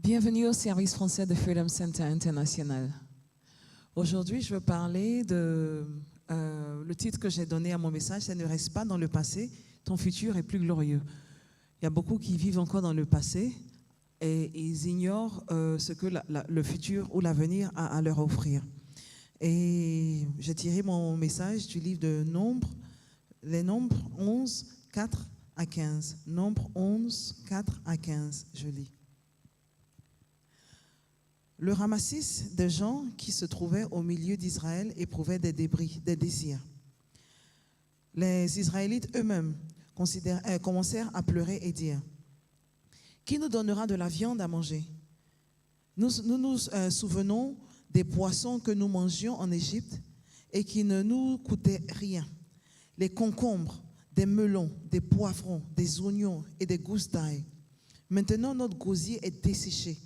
Bienvenue au service français de Freedom Center International. Aujourd'hui, je veux parler de... le titre que j'ai donné à mon message, c'est « Ne reste pas dans le passé, ton futur est plus glorieux ». Il y a beaucoup qui vivent encore dans le passé et ils ignorent ce que le futur ou l'avenir a à leur offrir. Et j'ai tiré mon message du livre de Nombres, les Nombres 11, 4 à 15. Nombres 11, 4 à 15, je lis. Le ramassis de gens qui se trouvaient au milieu d'Israël éprouvaient des débris, des désirs. Les Israélites eux-mêmes commencèrent à pleurer et dire « Qui nous donnera de la viande à manger ?» Nous nous souvenons des poissons que nous mangions en Égypte et qui ne nous coûtaient rien. Les concombres, des melons, des poivrons, des oignons et des gousses d'ail. Maintenant, notre gosier est desséché.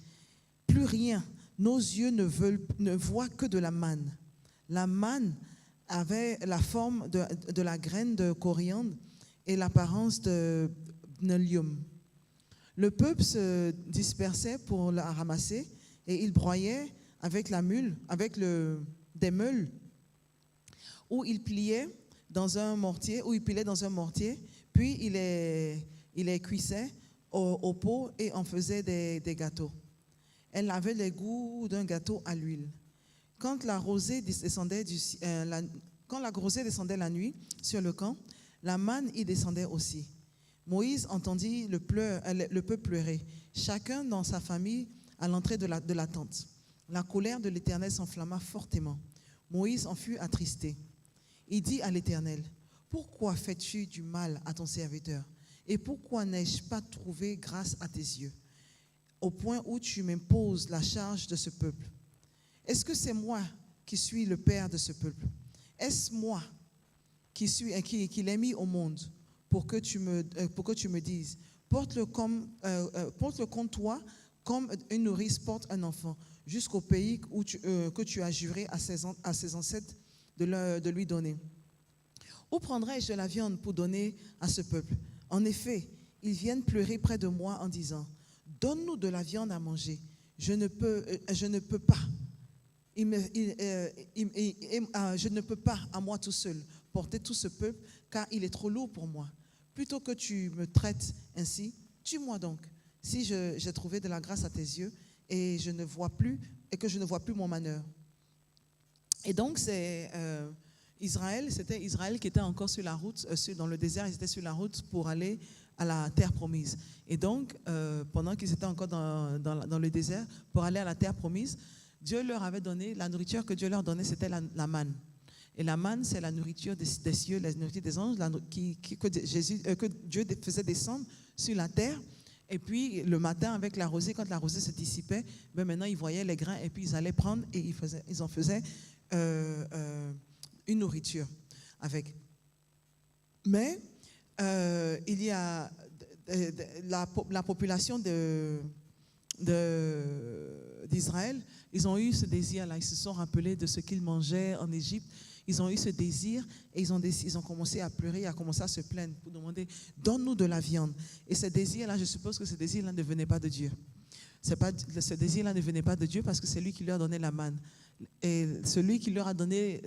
Plus rien. Nos yeux ne voient que de la manne. La manne avait la forme de la graine de coriandre et l'apparence de bnelium. Le peuple se dispersait pour la ramasser et il broyait avec la mule, avec des meules, où il pliait dans un mortier, puis il les cuisait au pot et en faisait des gâteaux. Elle avait le goût d'un gâteau à l'huile. Quand la rosée descendait la nuit sur le camp, la manne y descendait aussi. Moïse entendit le peuple pleurer, chacun dans sa famille à l'entrée de la tente. La colère de l'Éternel s'enflamma fortement. Moïse en fut attristé. Il dit à l'Éternel, « Pourquoi fais-tu du mal à ton serviteur? Et pourquoi n'ai-je pas trouvé grâce à tes yeux, au point où tu m'imposes la charge de ce peuple? Est-ce que c'est moi qui suis le père de ce peuple? Est-ce moi qui l'ai mis au monde pour que tu me dises, porte-le contre toi comme une nourrice porte un enfant, jusqu'au pays que tu as juré à ses ancêtres de lui donner? Où prendrai-je de la viande pour donner à ce peuple? En effet, ils viennent pleurer près de moi en disant, donne-nous de la viande à manger. Je ne peux pas. Je ne peux pas, à moi tout seul, porter tout ce peuple, car il est trop lourd pour moi. Plutôt que tu me traites ainsi, tue-moi donc, si j'ai trouvé de la grâce à tes yeux et que je ne vois plus mon malheur. Et donc, c'était Israël qui était encore sur la route, dans le désert, ils étaient sur la route pour aller à la terre promise. Et donc, pendant qu'ils étaient encore dans le désert, pour aller à la terre promise, Dieu leur avait donné, la nourriture que Dieu leur donnait, c'était la manne. Et la manne, c'est la nourriture des cieux, la nourriture des anges, que Dieu faisait descendre sur la terre. Et puis, le matin, avec la rosée, quand la rosée se dissipait, maintenant, ils voyaient les grains et puis ils allaient prendre et ils en faisaient une nourriture avec. Mais il y a la population d'Israël, ils ont eu ce désir-là, ils se sont rappelés de ce qu'ils mangeaient en Égypte, ils ont eu ce désir et ils ont commencé à pleurer, à commencer à se plaindre pour demander, donne-nous de la viande. Et ce désir-là, je suppose que ce désir-là ne venait pas de Dieu. Ce désir-là ne venait pas de Dieu parce que c'est lui qui leur donnait la manne. Et celui qui leur a donné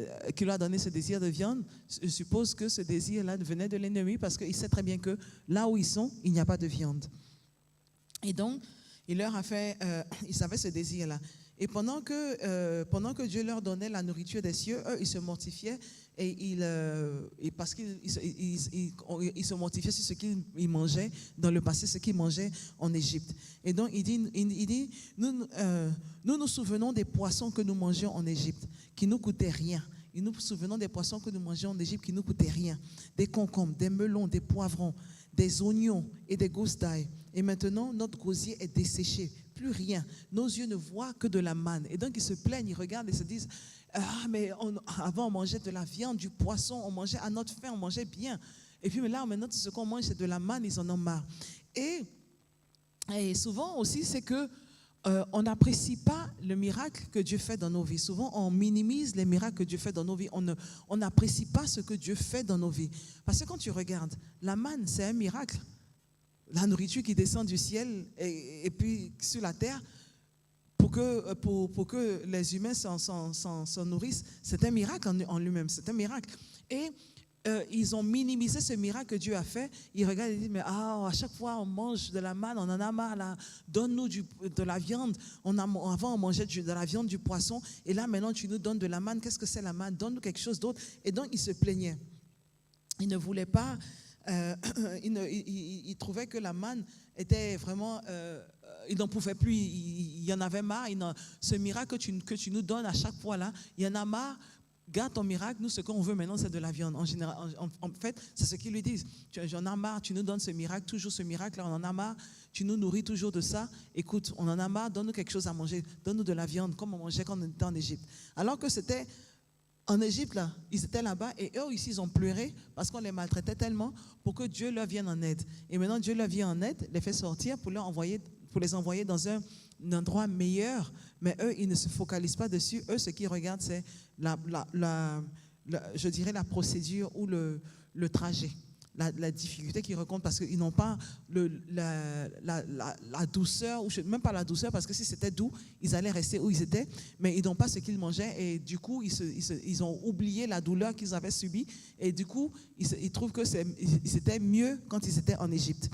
ce désir de viande, je suppose que ce désir-là venait de l'ennemi parce qu'il sait très bien que là où ils sont, il n'y a pas de viande. Et donc, il leur a fait, ils avaient ce désir-là. Et pendant que Dieu leur donnait la nourriture des cieux, eux, ils se mortifiaient parce qu'ils se mortifiaient sur ce qu'ils mangeaient dans le passé, ce qu'ils mangeaient en Égypte. Et donc, il dit nous nous souvenons des poissons que nous mangions en Égypte, qui ne nous coûtaient rien. Et nous nous souvenons des poissons que nous mangions en Égypte qui ne nous coûtaient rien. Des concombres, des melons, des poivrons, des oignons et des gousses d'ail. Et maintenant, notre gosier est desséché. Plus rien. Nos yeux ne voient que de la manne. Et donc, ils se plaignent, ils regardent et se disent, mais avant, on mangeait de la viande, du poisson, on mangeait à notre faim, on mangeait bien. Et puis là, maintenant, ce qu'on mange, c'est de la manne, ils en ont marre. Et souvent aussi, c'est que on n'apprécie pas le miracle que Dieu fait dans nos vies. Souvent, on minimise les miracles que Dieu fait dans nos vies. On n'apprécie pas ce que Dieu fait dans nos vies. Parce que quand tu regardes, la manne, c'est un miracle. La nourriture qui descend du ciel et puis sur la terre, pour que les humains s'en nourrissent, c'est un miracle en lui-même, c'est un miracle. Et ils ont minimisé ce miracle que Dieu a fait. Ils regardent et disent, mais à chaque fois on mange de la manne, on en a marre, là. Donne-nous de la viande. Avant on mangeait de la viande, du poisson, et là maintenant tu nous donnes de la manne. Qu'est-ce que c'est la manne? Donne-nous quelque chose d'autre. Et donc ils se plaignaient. Ils ne voulaient pas, ils trouvaient que la manne était vraiment, ils n'en pouvaient plus, il y en avait marre. Ce miracle que tu nous donnes à chaque fois là, il y en a marre. Garde ton miracle, nous ce qu'on veut maintenant c'est de la viande. En général, en fait, c'est ce qu'ils lui disent. J'en ai marre, tu nous donnes ce miracle, toujours ce miracle, là, on en a marre, tu nous nourris toujours de ça. Écoute, on en a marre, donne-nous quelque chose à manger, donne-nous de la viande, comme on mangeait quand on était en Égypte. Alors que c'était en Égypte, là, ils étaient là-bas et eux ici, ils ont pleuré parce qu'on les maltraitait tellement pour que Dieu leur vienne en aide. Et maintenant, Dieu leur vient en aide, les fait sortir pour les envoyer dans un endroit meilleur, mais eux, ils ne se focalisent pas dessus. Eux, ce qu'ils regardent, c'est je dirais la procédure ou le trajet, la difficulté qu'ils rencontrent parce qu'ils n'ont pas la douceur, ou même pas la douceur, parce que si c'était doux, ils allaient rester où ils étaient, mais ils n'ont pas ce qu'ils mangeaient et du coup, ils ont oublié la douleur qu'ils avaient subie et du coup, ils trouvent que c'était mieux quand ils étaient en Égypte.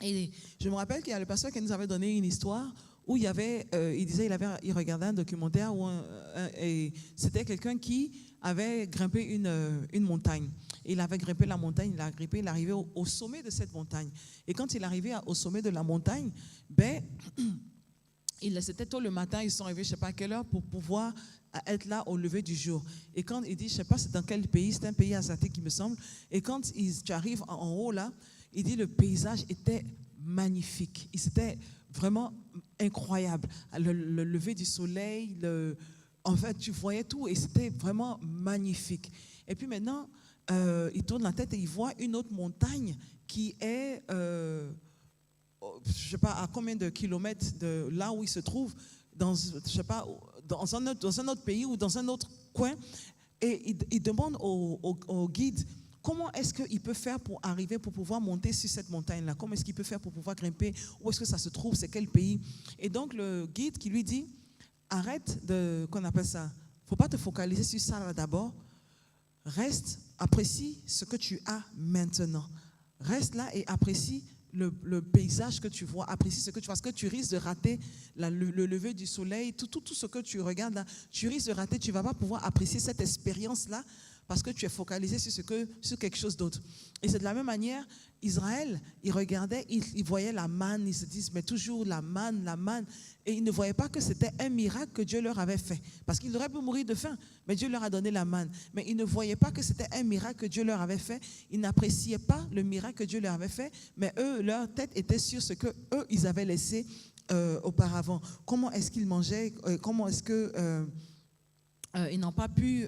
Et je me rappelle qu'il y a le pasteur qui nous avait donné une histoire où il disait il regardait un documentaire et c'était quelqu'un qui avait grimpé une montagne. Et il avait grimpé la montagne, il est arrivé au sommet de cette montagne. Et quand il est arrivé au sommet de la montagne, c'était tôt le matin, ils sont arrivés je ne sais pas à quelle heure pour pouvoir être là au lever du jour. Et quand il dit, je ne sais pas c'est dans quel pays, c'est un pays asiatique il me semble, et quand tu arrives en haut là, il dit le paysage était magnifique. C'était vraiment incroyable. Le lever du soleil, en fait, tu voyais tout et c'était vraiment magnifique. Et puis maintenant, il tourne la tête et il voit une autre montagne qui est, je ne sais pas à combien de kilomètres de là où il se trouve, je sais pas, dans un autre pays ou dans un autre coin. Et il demande au guide, comment est-ce qu'il peut faire pour arriver, pour pouvoir monter sur cette montagne-là? Comment est-ce qu'il peut faire pour pouvoir grimper? Où est-ce que ça se trouve? C'est quel pays? Et donc, le guide qui lui dit, arrête qu'on appelle ça. Il ne faut pas te focaliser sur ça là d'abord. Reste, apprécie ce que tu as maintenant. Reste là et apprécie le paysage que tu vois, apprécie ce que tu vois. Parce que tu risques de rater le lever du soleil, tout ce que tu regardes là, tu risques de rater, tu ne vas pas pouvoir apprécier cette expérience-là parce que tu es focalisé sur quelque chose d'autre. Et c'est de la même manière, Israël, ils regardaient, ils voyaient la manne, ils se disent, mais toujours la manne. Et ils ne voyaient pas que c'était un miracle que Dieu leur avait fait. Parce qu'ils auraient pu mourir de faim, mais Dieu leur a donné la manne. Mais ils ne voyaient pas que c'était un miracle que Dieu leur avait fait. Ils n'appréciaient pas le miracle que Dieu leur avait fait, mais eux, leur tête était sur ce que eux, ils avaient laissé auparavant. Comment est-ce qu'ils mangeaient? Comment est-ce que ils n'ont pas pu...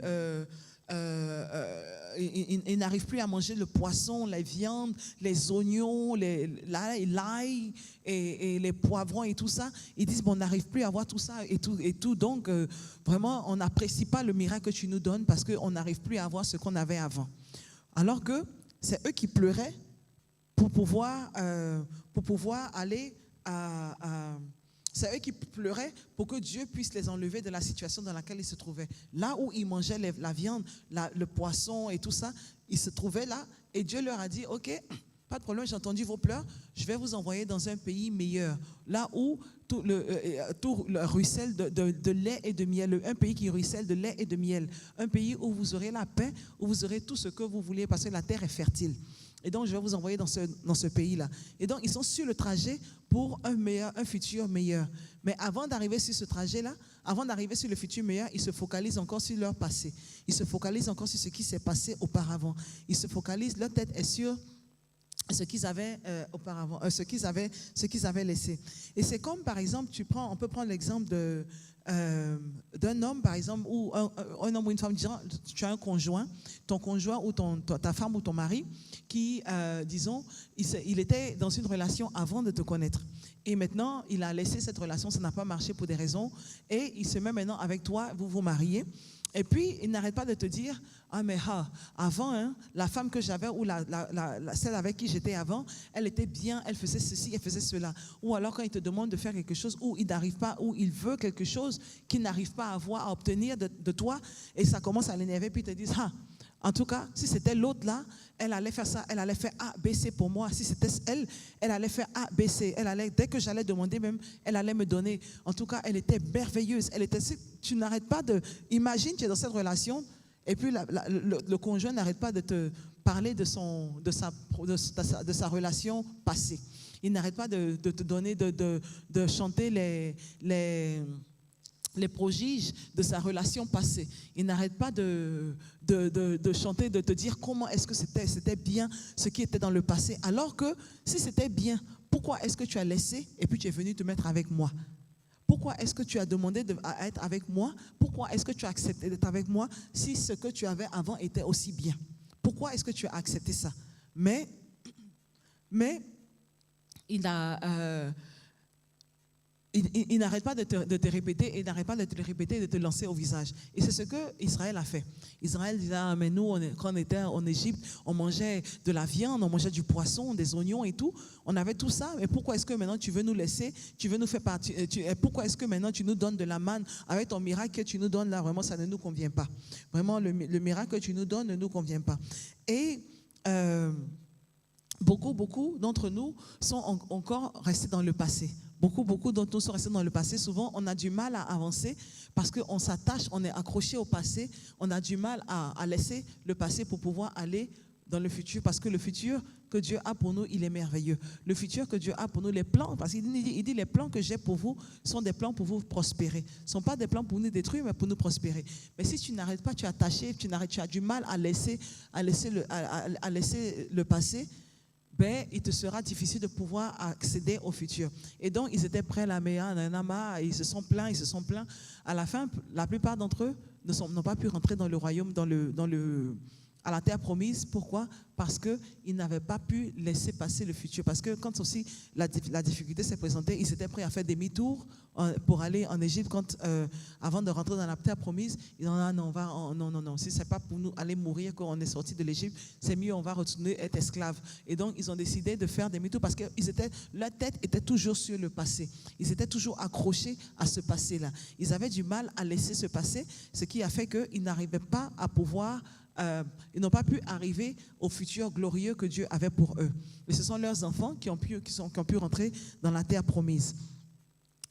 ils n'arrivent plus à manger le poisson, la viande, les oignons, l'ail et les poivrons et tout ça. Ils disent, bon, on n'arrive plus à avoir tout ça et tout. Donc, vraiment, on n'apprécie pas le miracle que tu nous donnes parce qu'on n'arrive plus à avoir ce qu'on avait avant. Alors que c'est eux qui pleuraient pour pouvoir aller à c'est eux qui pleuraient pour que Dieu puisse les enlever de la situation dans laquelle ils se trouvaient. Là où ils mangeaient la viande, le poisson et tout ça, ils se trouvaient là et Dieu leur a dit, ok, pas de problème, j'ai entendu vos pleurs, je vais vous envoyer dans un pays meilleur. Là où tout le ruisselle de lait et de miel, un pays qui ruisselle de lait et de miel. Un pays où vous aurez la paix, où vous aurez tout ce que vous voulez parce que la terre est fertile. Et donc, je vais vous envoyer dans ce pays-là. Et donc, ils sont sur le trajet pour un futur meilleur. Mais avant d'arriver sur ce trajet-là, avant d'arriver sur le futur meilleur, ils se focalisent encore sur leur passé. Ils se focalisent encore sur ce qui s'est passé auparavant. Ils se focalisent, leur tête est sur ce qu'ils avaient auparavant, ce qu'ils avaient laissé. Et c'est comme, par exemple, on peut prendre l'exemple d'un homme, par exemple, ou un homme ou une femme, disant, tu as un conjoint, ton conjoint ou ta femme ou ton mari, qui, disons, il était dans une relation avant de te connaître. Et maintenant, il a laissé cette relation, ça n'a pas marché pour des raisons, et il se met maintenant avec toi, vous vous mariez, Et puis, il n'arrête pas de te dire, ah mais avant, hein, la femme que j'avais ou celle avec qui j'étais avant, elle était bien, elle faisait ceci, elle faisait cela. Ou alors quand il te demande de faire quelque chose où il n'arrive pas, où il veut quelque chose qu'il n'arrive pas à avoir, à obtenir de toi, et ça commence à l'énerver, puis il te dit, en tout cas, si c'était l'autre là, elle allait faire ça, elle allait faire A, B, C pour moi. Si c'était elle, elle allait faire A, B, C. Elle allait, dès que j'allais demander même, elle allait me donner. En tout cas, elle était merveilleuse. Tu n'arrêtes pas de... Imagine, tu es dans cette relation et puis le conjoint n'arrête pas de te parler de sa relation passée. Il n'arrête pas de te donner, de chanter les prodiges de sa relation passée. Il n'arrête pas de chanter, de te dire comment est-ce que c'était bien ce qui était dans le passé. Alors que si c'était bien, pourquoi est-ce que tu as laissé et puis tu es venu te mettre avec moi? Pourquoi est-ce que tu as demandé à être avec moi? Pourquoi est-ce que tu as accepté d'être avec moi si ce que tu avais avant était aussi bien? Pourquoi est-ce que tu as accepté ça? Mais il a... Il n'arrête pas de te répéter, il n'arrête pas de te le répéter et de te lancer au visage. Et c'est ce que Israël a fait. Israël disait, mais nous, quand on était en Égypte, on mangeait de la viande, on mangeait du poisson, des oignons et tout. On avait tout ça, mais pourquoi est-ce que maintenant tu veux nous laisser, tu veux nous faire partie, pourquoi est-ce que maintenant tu nous donnes de la manne avec ton miracle que tu nous donnes là, vraiment ça ne nous convient pas. Vraiment, le miracle que tu nous donnes ne nous convient pas. Et... beaucoup d'entre nous sont encore restés dans le passé. Beaucoup d'entre nous sont restés dans le passé. Souvent, on a du mal à avancer parce qu'on s'attache, on est accroché au passé. On a du mal à laisser le passé pour pouvoir aller dans le futur. Parce que le futur que Dieu a pour nous, il est merveilleux. Le futur que Dieu a pour nous, les plans, parce qu'il dit les plans que j'ai pour vous sont des plans pour vous prospérer. Ce ne sont pas des plans pour nous détruire, mais pour nous prospérer. Mais si tu n'arrêtes pas, tu es attaché, tu as du mal à laisser le passé, il te sera difficile de pouvoir accéder au futur. Et donc, ils étaient prêts, ils se sont plaints. À la fin, la plupart d'entre eux n'ont pas pu rentrer dans le royaume, à la terre promise. Pourquoi? Parce qu'ils n'avaient pas pu laisser passer le futur. Parce que quand aussi la difficulté s'est présentée, ils étaient prêts à faire demi-tour pour aller en Égypte avant de rentrer dans la terre promise. Ils ont dit non, si ce n'est pas pour nous aller mourir quand on est sorti de l'Égypte, c'est mieux, on va retourner être esclaves. Et donc, ils ont décidé de faire demi-tour parce que leur tête était toujours sur le passé. Ils étaient toujours accrochés à ce passé-là. Ils avaient du mal à laisser ce passé, ce qui a fait qu'ils n'arrivaient pas à pouvoir... ils n'ont pas pu arriver au futur glorieux que Dieu avait pour eux. Et ce sont leurs enfants qui ont pu rentrer dans la terre promise.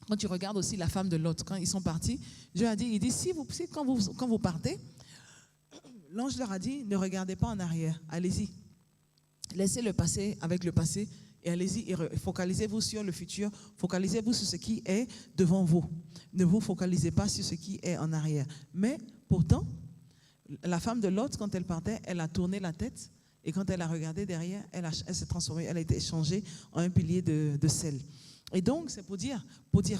Quand tu regardes aussi la femme de Lot, quand ils sont partis, Dieu a dit, quand vous partez, l'ange leur a dit, ne regardez pas en arrière, allez-y. Laissez le passé avec le passé et allez-y, focalisez-vous sur le futur, focalisez-vous sur ce qui est devant vous. Ne vous focalisez pas sur ce qui est en arrière. Mais pourtant, la femme de Lot, quand elle partait, elle a tourné la tête et quand elle a regardé derrière, elle s'est transformée, elle a été échangée en un pilier de sel. Et donc, c'est pour dire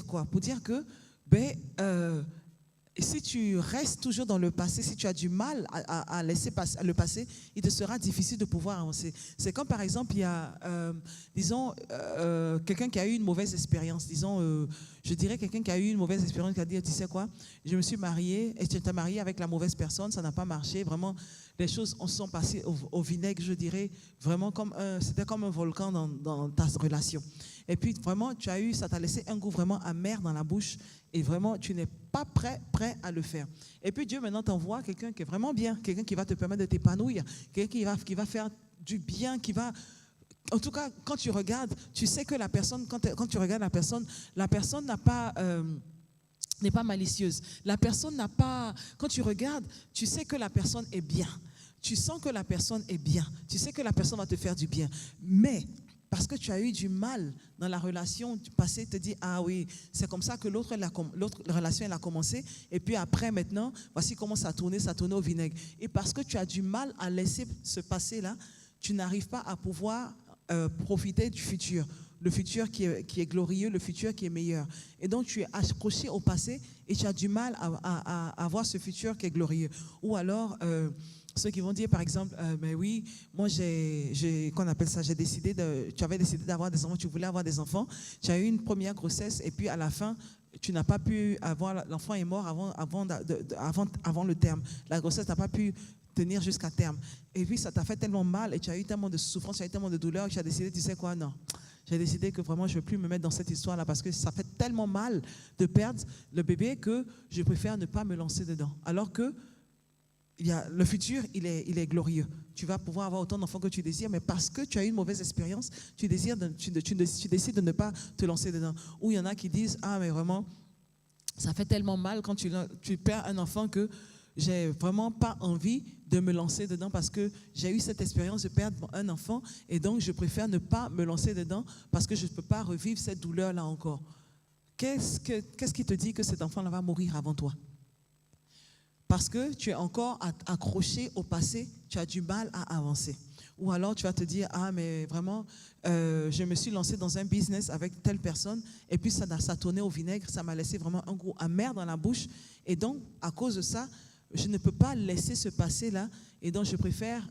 quoi? Pour dire que si tu restes toujours dans le passé, si tu as du mal à laisser passer le passé, il te sera difficile de pouvoir avancer. C'est comme par exemple, il y a, quelqu'un qui a eu une mauvaise expérience, je dirais quelqu'un qui a eu une mauvaise expérience, qui a dit, tu sais quoi, je me suis mariée, et tu t'es mariée avec la mauvaise personne, ça n'a pas marché, vraiment, les choses se sont passées au vinaigre, je dirais, vraiment c'était comme un volcan dans ta relation. Et puis vraiment, ça t'a laissé un goût vraiment amer dans la bouche et vraiment, tu n'es pas prêt à le faire. Et puis Dieu maintenant t'envoie quelqu'un qui est vraiment bien, quelqu'un qui va te permettre de t'épanouir, quelqu'un qui va faire du bien, qui va... En tout cas, quand tu regardes, tu sais que la personne, quand tu regardes la personne n'a pas... n'est pas malicieuse. La personne n'a pas... Quand tu regardes, tu sais que la personne est bien. Tu sens que la personne est bien. Tu sais que la personne va te faire du bien. Mais... parce que tu as eu du mal dans la relation du passé, te dis, ah oui, c'est comme ça que l'autre relation elle a commencé, et puis après maintenant, voici comment ça tournait au vinaigre. Et parce que tu as du mal à laisser ce passé-là, tu n'arrives pas à pouvoir profiter du futur, le futur qui est glorieux, le futur qui est meilleur. Et donc tu es accroché au passé et tu as du mal à avoir ce futur qui est glorieux. Ou alors... ceux qui vont dire, par exemple, mais oui, moi, qu'on appelle ça, tu avais décidé d'avoir des enfants, tu voulais avoir des enfants, tu as eu une première grossesse, et puis à la fin, tu n'as pas pu avoir, l'enfant est mort avant le terme. La grossesse n'a pas pu tenir jusqu'à terme. Et puis, ça t'a fait tellement mal et tu as eu tellement de souffrance, tu as eu tellement de douleur que tu as décidé, tu sais quoi, non. J'ai décidé que vraiment, je ne veux plus me mettre dans cette histoire-là parce que ça fait tellement mal de perdre le bébé que je préfère ne pas me lancer dedans. Alors que le futur, il est glorieux. Tu vas pouvoir avoir autant d'enfants que tu désires, mais parce que tu as eu une mauvaise expérience, tu décides de ne pas te lancer dedans. Ou il y en a qui disent, ah mais vraiment, ça fait tellement mal quand tu perds un enfant que j'ai vraiment pas envie de me lancer dedans parce que j'ai eu cette expérience de perdre un enfant et donc je préfère ne pas me lancer dedans parce que je ne peux pas revivre cette douleur-là encore. Qu'est-ce qui te dit que cet enfant-là va mourir avant toi? Parce que tu es encore accroché au passé, tu as du mal à avancer. Ou alors tu vas te dire, ah mais vraiment, je me suis lancé dans un business avec telle personne et puis ça tournait au vinaigre, ça m'a laissé vraiment un goût amer dans la bouche. Et donc, à cause de ça, je ne peux pas laisser ce passé-là et donc je préfère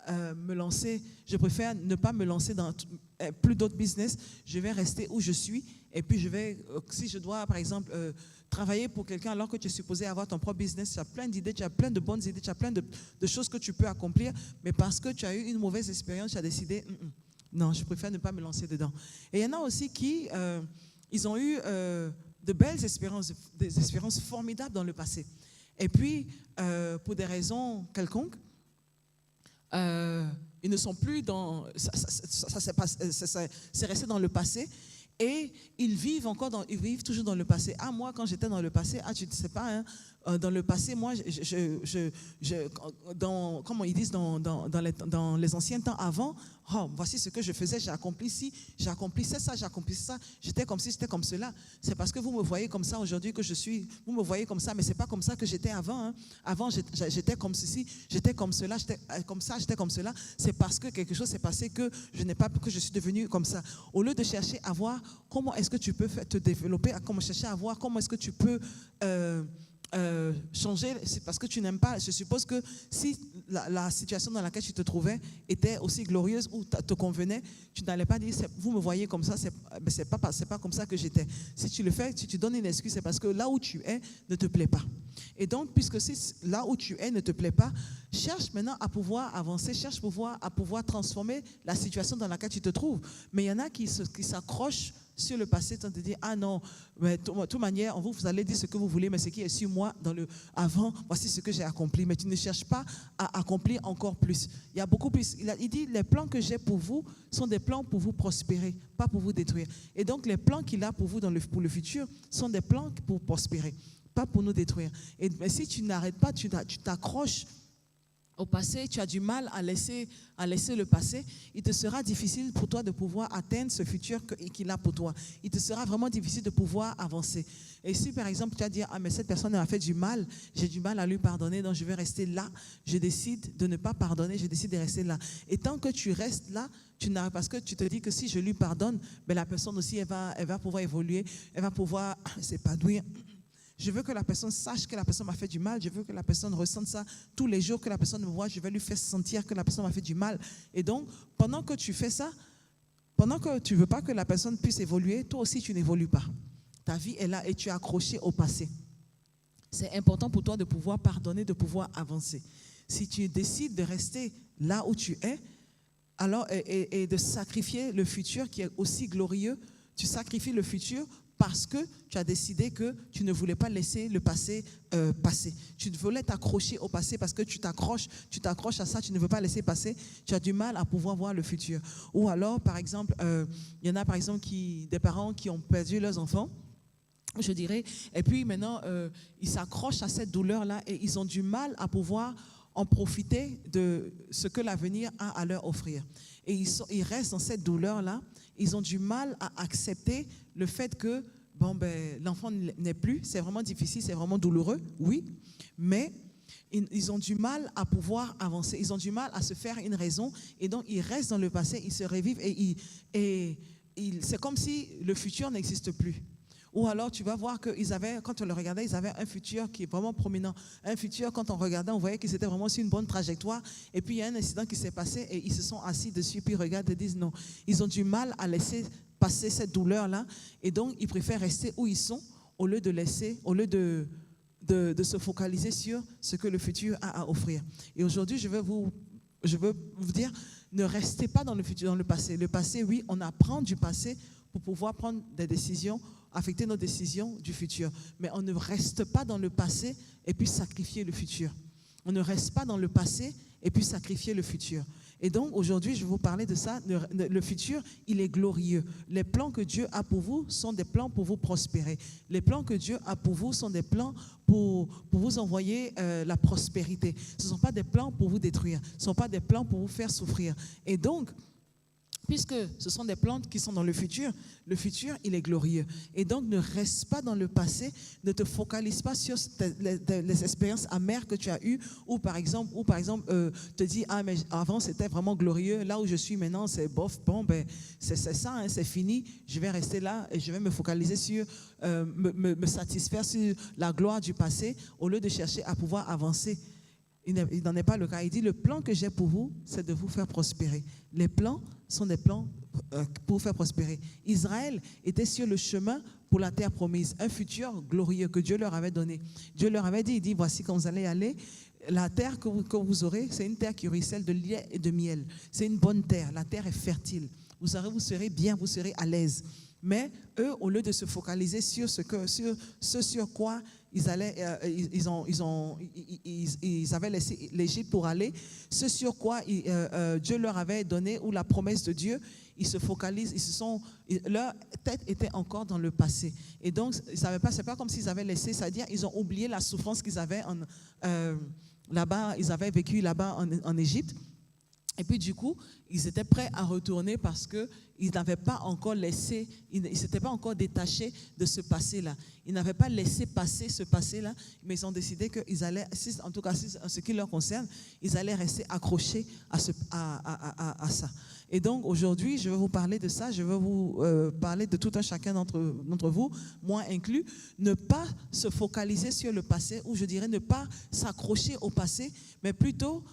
je préfère ne pas me lancer dans plus d'autres business, je vais rester où je suis et puis je vais, si je dois par exemple travailler pour quelqu'un alors que tu es supposé avoir ton propre business, tu as plein d'idées, tu as plein de bonnes idées, tu as plein de choses que tu peux accomplir, mais parce que tu as eu une mauvaise expérience, tu as décidé, non, je préfère ne pas me lancer dedans. Et il y en a aussi qui, ils ont eu de belles expériences, des expériences formidables dans le passé. Et puis, pour des raisons quelconques, ils ne sont plus dans... c'est resté dans le passé et ils vivent toujours dans le passé. Ah, moi, quand j'étais dans le passé, tu ne sais pas, hein, dans le passé, moi, comment ils disent, dans les anciens temps avant, oh, voici ce que je faisais, j'ai accompli ci, j'accomplissais ça, j'étais comme ci, j'étais comme cela. C'est parce que vous me voyez comme ça aujourd'hui que vous me voyez comme ça, mais ce n'est pas comme ça que j'étais avant. Hein. Avant, j'étais comme ceci, j'étais comme cela, j'étais comme ça, j'étais comme cela. C'est parce que quelque chose s'est passé que je suis devenue comme ça. Au lieu de chercher à voir comment est-ce que tu peux te développer, chercher à voir comment est-ce que tu peux... changer, c'est parce que tu n'aimes pas. Je suppose que si la situation dans laquelle tu te trouvais était aussi glorieuse ou te convenait, tu n'allais pas dire vous me voyez comme ça, c'est pas comme ça que j'étais. Si tu le fais, si tu donnes une excuse, c'est parce que là où tu es ne te plaît pas. Et donc, puisque là où tu es ne te plaît pas, cherche maintenant à pouvoir avancer, cherche à pouvoir transformer la situation dans laquelle tu te trouves. Mais il y en a qui s'accrochent sur le passé, tu te dis, ah non, mais de toute manière, vous allez dire ce que vous voulez, mais ce qui est sur moi, avant, voici ce que j'ai accompli. Mais tu ne cherches pas à accomplir encore plus. Il y a beaucoup plus. Il dit, les plans que j'ai pour vous sont des plans pour vous prospérer, pas pour vous détruire. Et donc, les plans qu'il a pour vous pour le futur sont des plans pour prospérer, pas pour nous détruire. Mais si tu n'arrêtes pas, tu t'accroches au passé, tu as du mal à laisser le passé, il te sera difficile pour toi de pouvoir atteindre ce futur qu'il a pour toi. Il te sera vraiment difficile de pouvoir avancer. Et si par exemple tu vas dire, ah mais cette personne m'a fait du mal, j'ai du mal à lui pardonner, donc je vais rester là, je décide de ne pas pardonner, je décide de rester là. Et tant que tu restes là, parce que tu te dis que si je lui pardonne, ben la personne aussi, elle va pouvoir évoluer, elle va pouvoir s'épanouir. Je veux que la personne sache que la personne m'a fait du mal. Je veux que la personne ressente ça tous les jours que la personne me voit. Je vais lui faire sentir que la personne m'a fait du mal. Et donc, pendant que tu fais ça, pendant que tu ne veux pas que la personne puisse évoluer, toi aussi, tu n'évolues pas. Ta vie est là et tu es accroché au passé. C'est important pour toi de pouvoir pardonner, de pouvoir avancer. Si tu décides de rester là où tu es, alors, et de sacrifier le futur qui est aussi glorieux, tu sacrifies le futur parce que tu as décidé que tu ne voulais pas laisser le passé passer. Tu voulais t'accrocher au passé parce que tu t'accroches à ça, tu ne veux pas laisser passer, tu as du mal à pouvoir voir le futur. Ou alors, par exemple, il y en a par exemple des parents qui ont perdu leurs enfants, je dirais, et puis maintenant, ils s'accrochent à cette douleur-là et ils ont du mal à pouvoir en profiter de ce que l'avenir a à leur offrir. Et ils restent dans cette douleur-là. Ils ont du mal à accepter le fait que l'enfant n'est plus. C'est vraiment difficile, c'est vraiment douloureux, oui. Mais ils ont du mal à pouvoir avancer. Ils ont du mal à se faire une raison. Et donc, ils restent dans le passé, ils se revivent et c'est comme si le futur n'existe plus. Ou alors, tu vas voir qu'ils avaient, quand on le regardait, ils avaient un futur qui est vraiment prominent. Un futur, quand on regardait, on voyait qu'ils étaient vraiment sur une bonne trajectoire. Et puis, il y a un incident qui s'est passé et ils se sont assis dessus, puis ils regardent et disent non. Ils ont du mal à laisser passer cette douleur-là. Et donc, ils préfèrent rester où ils sont, au lieu de se focaliser sur ce que le futur a à offrir. Et aujourd'hui, je veux vous dire, ne restez pas dans le futur, dans le passé. Le passé, oui, on apprend du passé pour pouvoir prendre des décisions, affecter nos décisions du futur. Mais on ne reste pas dans le passé et puis sacrifier le futur. On ne reste pas dans le passé et puis sacrifier le futur. Et donc, aujourd'hui, je vais vous parler de ça. Le futur, il est glorieux. Les plans que Dieu a pour vous sont des plans pour vous prospérer. Les plans que Dieu a pour vous sont des plans pour vous envoyer la prospérité. Ce ne sont pas des plans pour vous détruire. Ce ne sont pas des plans pour vous faire souffrir. Et donc, puisque ce sont des plans qui sont dans le futur, il est glorieux. Et donc, ne reste pas dans le passé, ne te focalise pas sur les expériences amères que tu as eues, ou par exemple, te dis, ah, mais avant, c'était vraiment glorieux, là où je suis maintenant, c'est bof, bon, ben, c'est ça, hein, c'est fini, je vais rester là et je vais me focaliser sur, me satisfaire sur la gloire du passé, au lieu de chercher à pouvoir avancer. Il n'en est pas le cas. Il dit, le plan que j'ai pour vous, c'est de vous faire prospérer. Les plans sont des plans pour vous faire prospérer. Israël était sur le chemin pour la terre promise, un futur glorieux que Dieu leur avait donné. Dieu leur avait dit, il dit, voici quand vous allez aller, la terre que vous aurez, c'est une terre qui ruisselle de lait et de miel. C'est une bonne terre, la terre est fertile. Vous serez bien, vous serez à l'aise. Mais eux, au lieu de se focaliser sur ce sur quoi ils avaient laissé l'Égypte pour aller, ce sur quoi Dieu leur avait donné, ou la promesse de Dieu, ils se focalisent, leur tête était encore dans le passé. Et donc, c'est pas comme s'ils avaient laissé, c'est-à-dire ils ont oublié la souffrance qu'ils avaient là-bas, ils avaient vécu là-bas en Égypte. Et puis du coup, ils étaient prêts à retourner parce qu'ils n'avaient pas encore laissé, ils ne s'étaient pas encore détachés de ce passé-là. Ils n'avaient pas laissé passer ce passé-là, mais ils ont décidé qu'ils allaient, en tout cas en ce qui leur concerne, ils allaient rester accrochés à ça. Et donc aujourd'hui, je vais vous parler de ça, je vais vous parler de tout un chacun d'entre vous, moi inclus, ne pas se focaliser sur le passé, ou je dirais ne pas s'accrocher au passé, mais plutôt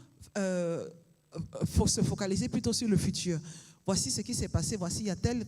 faut se focaliser plutôt sur le futur. Voici ce qui s'est passé, voici il y a telle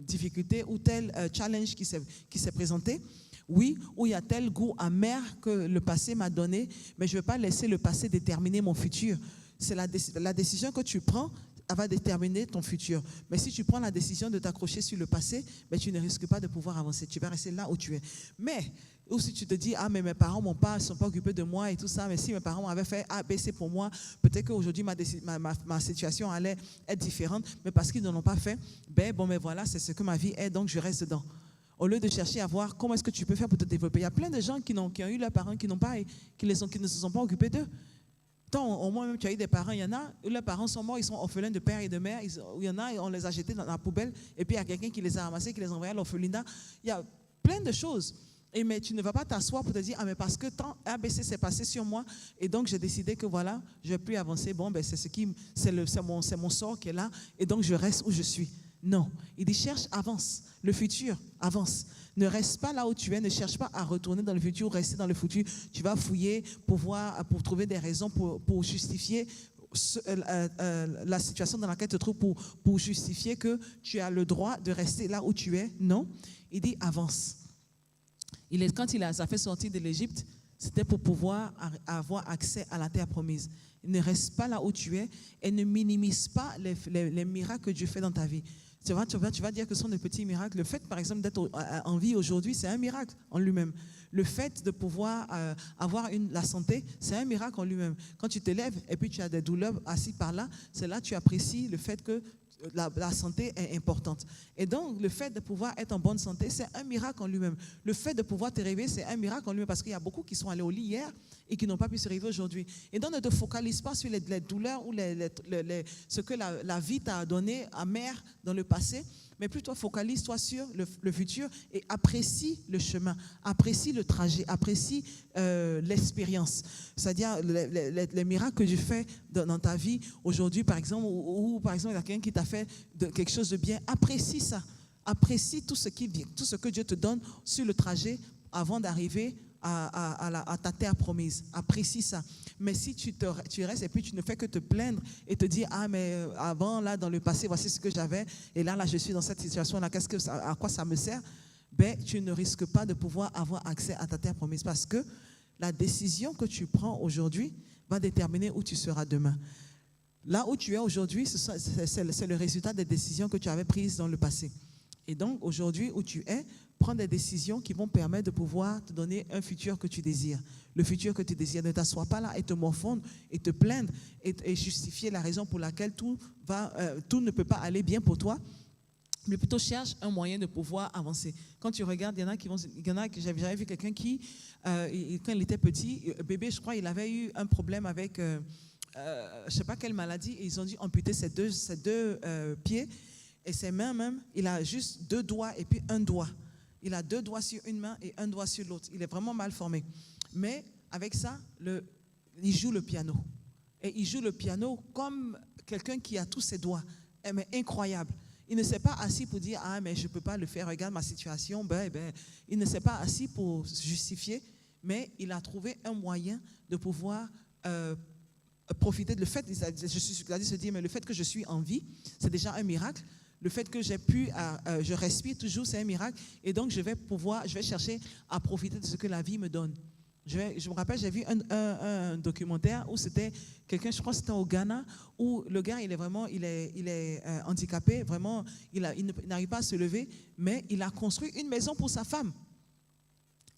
difficulté ou tel challenge qui s'est présenté. Oui, ou il y a tel goût amer que le passé m'a donné, mais je ne vais pas laisser le passé déterminer mon futur. C'est la décision que tu prends, elle va déterminer ton futur. Mais si tu prends la décision de t'accrocher sur le passé, ben tu ne risques pas de pouvoir avancer. Tu vas rester là où tu es. Mais, ou si tu te dis, ah, mais mes parents ne sont pas occupés de moi et tout ça, mais si mes parents m'avaient fait A, B, C pour moi, peut-être qu'aujourd'hui ma situation allait être différente, mais parce qu'ils ne l'ont pas fait, mais voilà, c'est ce que ma vie est, donc je reste dedans. Au lieu de chercher à voir comment est-ce que tu peux faire pour te développer. Il y a plein de gens qui ont eu leurs parents qui ne se sont pas occupés d'eux. Tant au moins même tu as eu des parents, il y en a où leurs parents sont morts, ils sont orphelins de père et de mère, il y en a, on les a jetés dans la poubelle, et puis il y a quelqu'un qui les a ramassés, qui les a envoyés à l'orphelinat. Il y a plein de choses. Mais tu ne vas pas t'asseoir pour te dire, ah, mais parce que tant ABC s'est passé sur moi, et donc j'ai décidé que voilà, je ne vais plus avancer, bon, ben c'est mon sort qui est là, et donc je reste où je suis. Non, il dit cherche, avance, le futur, avance. Ne reste pas là où tu es, ne cherche pas à retourner dans le futur, rester dans le futur. Tu vas fouiller pour trouver des raisons pour justifier la situation dans laquelle tu te trouves, pour justifier que tu as le droit de rester là où tu es. Non, il dit avance. Quand il a fait sortir de l'Égypte, c'était pour pouvoir avoir accès à la terre promise. Ne reste pas là où tu es et ne minimise pas les miracles que Dieu fait dans ta vie. Tu vas dire que ce sont des petits miracles. Le fait, par exemple, d'être en vie aujourd'hui, c'est un miracle en lui-même. Le fait de pouvoir avoir la santé, c'est un miracle en lui-même. Quand tu te lèves et puis tu as des douleurs assis par là, c'est là que tu apprécies le fait que la santé est importante. Et donc, le fait de pouvoir être en bonne santé, c'est un miracle en lui-même. Le fait de pouvoir te réveiller, c'est un miracle en lui-même, parce qu'il y a beaucoup qui sont allés au lit hier et qui n'ont pas pu se réveiller aujourd'hui. Et donc, ne te focalise pas sur les douleurs ou ce que la vie t'a donné amer dans le passé, mais plutôt focalise-toi sur le futur et apprécie le chemin, apprécie le trajet, apprécie l'expérience. C'est-à-dire les miracles que tu fais dans ta vie aujourd'hui, par exemple, ou par exemple, il y a quelqu'un qui t'a fait quelque chose de bien, apprécie ça. Apprécie tout ce que Dieu te donne sur le trajet avant d'arriver à ta terre promise. Apprécie ça. Mais si tu restes et puis tu ne fais que te plaindre et te dire, ah, mais avant, là, dans le passé, voici ce que j'avais, et là, je suis dans cette situation-là, à quoi ça me sert? ben, tu ne risques pas de pouvoir avoir accès à ta terre promise parce que la décision que tu prends aujourd'hui va déterminer où tu seras demain. Là où tu es aujourd'hui, c'est le résultat des décisions que tu avais prises dans le passé. Et donc, aujourd'hui, où tu es, prends des décisions qui vont permettre de pouvoir te donner un futur que tu désires. Le futur que tu désires. Ne t'assois pas là et te morfondre et te plaindre et justifier la raison pour laquelle tout ne peut pas aller bien pour toi. Mais plutôt cherche un moyen de pouvoir avancer. Quand tu regardes, il y en a que j'avais vu quelqu'un qui, quand il était petit, bébé, je crois, il avait eu un problème avec, je ne sais pas quelle maladie, et ils ont dû amputer ses deux pieds et ses mains même. Il a juste 2 doigts et puis un doigt. Il a 2 doigts sur une main et un doigt sur l'autre. Il est vraiment mal formé. Mais avec ça, il joue le piano. Et il joue le piano comme quelqu'un qui a tous ses doigts. Mais incroyable. Il ne s'est pas assis pour dire « Ah, mais je ne peux pas le faire, regarde ma situation. » Il ne s'est pas assis pour se justifier, mais il a trouvé un moyen de pouvoir profiter de le fait, se dire « Mais le fait que je suis en vie, c'est déjà un miracle. Le fait que je respire toujours, c'est un miracle. Et donc, je vais chercher à profiter de ce que la vie me donne. » Je me rappelle, j'ai vu un documentaire où c'était quelqu'un, je crois que c'était au Ghana, où le gars, il est handicapé, vraiment, il n'arrive pas à se lever, mais il a construit une maison pour sa femme,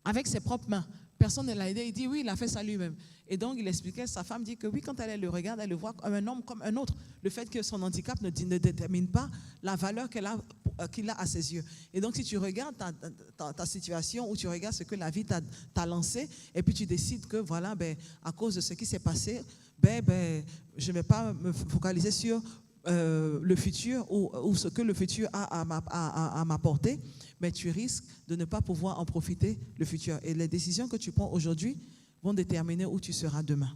avec ses propres mains. Personne ne l'a aidé, il dit oui, il a fait ça lui-même. Et donc, il expliquait, sa femme dit que oui, quand elle le regarde, elle le voit comme un homme, comme un autre. Le fait que son handicap ne détermine pas la valeur qu'il a à ses yeux. Et donc, si tu regardes ta situation ou tu regardes ce que la vie t'a lancé, et puis tu décides que, voilà, à cause de ce qui s'est passé, je ne vais pas me focaliser sur le futur ou ce que le futur a à m'apporter, mais tu risques de ne pas pouvoir en profiter le futur. Et les décisions que tu prends aujourd'hui vont déterminer où tu seras demain.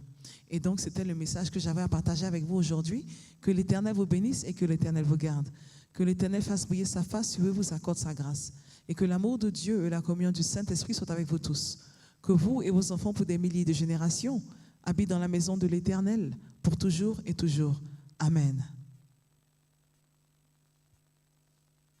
Et donc, c'était le message que j'avais à partager avec vous aujourd'hui. Que l'Éternel vous bénisse et que l'Éternel vous garde. Que l'Éternel fasse briller sa face sur eux, vous accorde sa grâce. Et que l'amour de Dieu et la communion du Saint-Esprit soient avec vous tous. Que vous et vos enfants pour des milliers de générations habitent dans la maison de l'Éternel pour toujours et toujours. Amen.